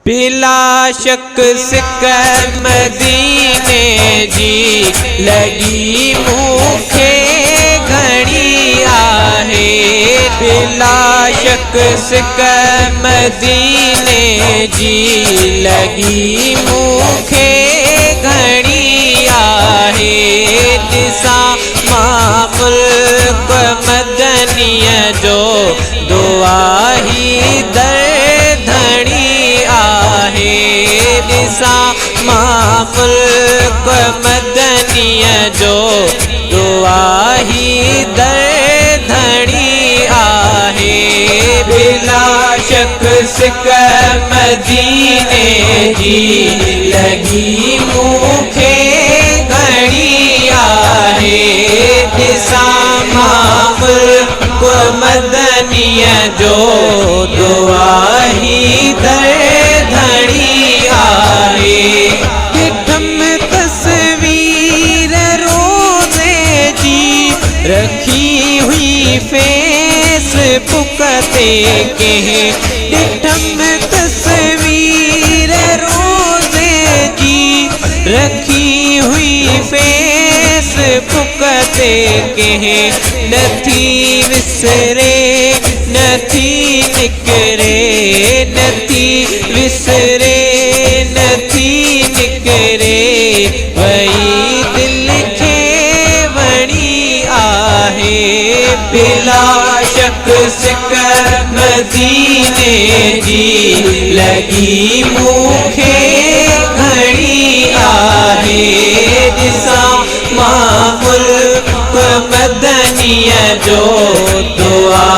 बिला शक सिक मदीने जी लगी मूंखे घणी आहे। बिला शक सिक मदीने जी लगी मूंखे घणी आहे। ॾिसां मां मुल्क मदनीअ जो दुआ ही दर्धणी आहे। ॾिसां मां मुल्क मदनीअ जो दुआ ही दर्धणी आहे। बिला शक सिक मदीने जी लगी मूंखे घणी आहे। ॾिसां मां मुल्क मदनीअ जो दुआ ही दर्धणी आहे। ॾिठम तस्वीर रोज़े जी रखी हुई फेसबुक ते कंहिं। ॾिठम तस्वीर रोज़े जी रखी हुई फेसबुक ते कंहिं। नथी विसरे नथी निकिरे नथी विसरे नथी निकिरे वही दिल खे वणी आहे। बिला शक सिक मदीने जी लगी मूंखे घणी आहे। ॾिसां मां मुल्क मदनीअ जो दुआ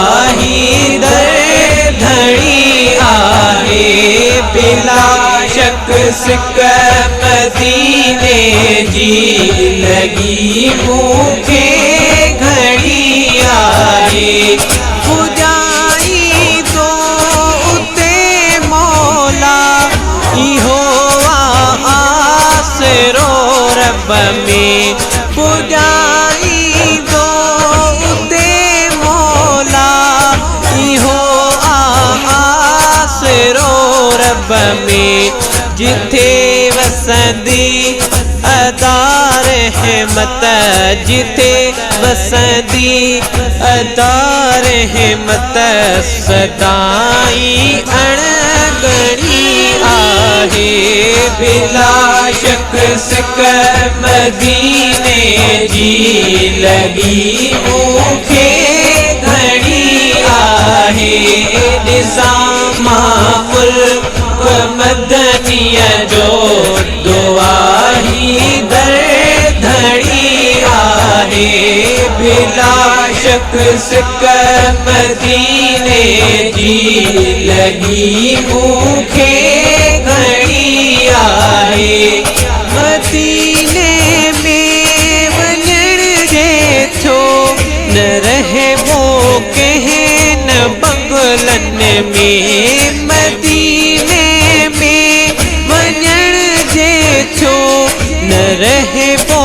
ही दर्धणी आहे। बिला शक सिक मदीने जी लगी मूंखे घणी आहे। पुॼाई तो उते मौला इहो आसरो रब में। पुॼाई तो उते मौला इहो आसरो रब में। जिथे वसंदी अदार रहमत जिथे वसंदी अदार रहमत सदाई अणगणी आहे। बिला शक सिक मदीने जी लगी मूंखे घणी आहे। ॾिसां मां मुल्क मदनीअ जो दुआ ही दर्धणी आहे। बिला शक सिक मदीने जी लगी मूंखे घणी आहे। मदीने में वञण जे थो न रहबो कंहिं न बंगलनि में। मदीने में वञण जे थो न रहबो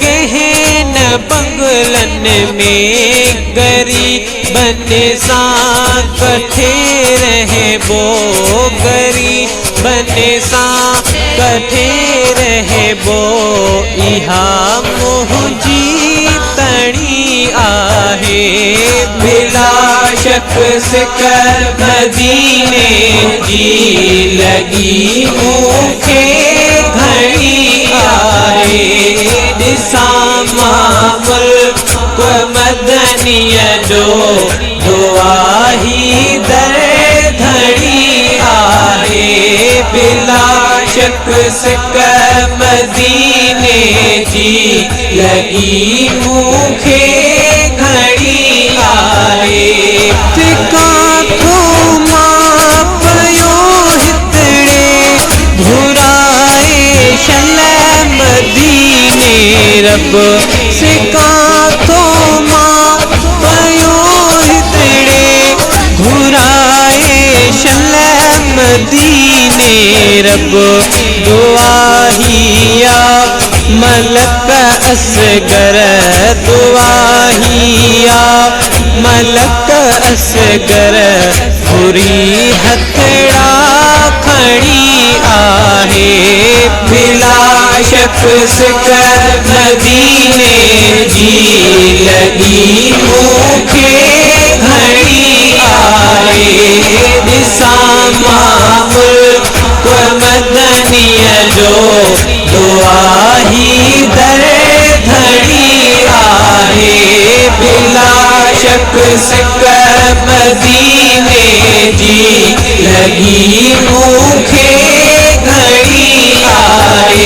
कंहिं न बंगलनि में। ग़रीबनि सां कठे रहबो ग़रीबनि सां कठे रहबो इहा मुंहिंजी तणी आहे। बिला शक सिक मदीने जी लगी मूंखे घणी आहे। ॾिसां मां मुल्क मदनीअ जो दुआ ही दर्धणी आहे। बिला शक सिक मदीने जी लगी मूंखे घणी आहे। काथो मां पयो हितड़े घुराए शल मदीने रब से। काथो मां पयो हितड़े घुराए शल मदीने रब। दुआ ही या मलक असगर दुआ ही या मलक असगर बुरी हथड़ा खड़ी शक सिक मदीने जी लगी मूंखे घणी आहे ॾिसां मुल्क मदनीअ जो दुआ ही दर धणी आहे बिला शक सिक मदीने जी लगी मूंखे घणी आहे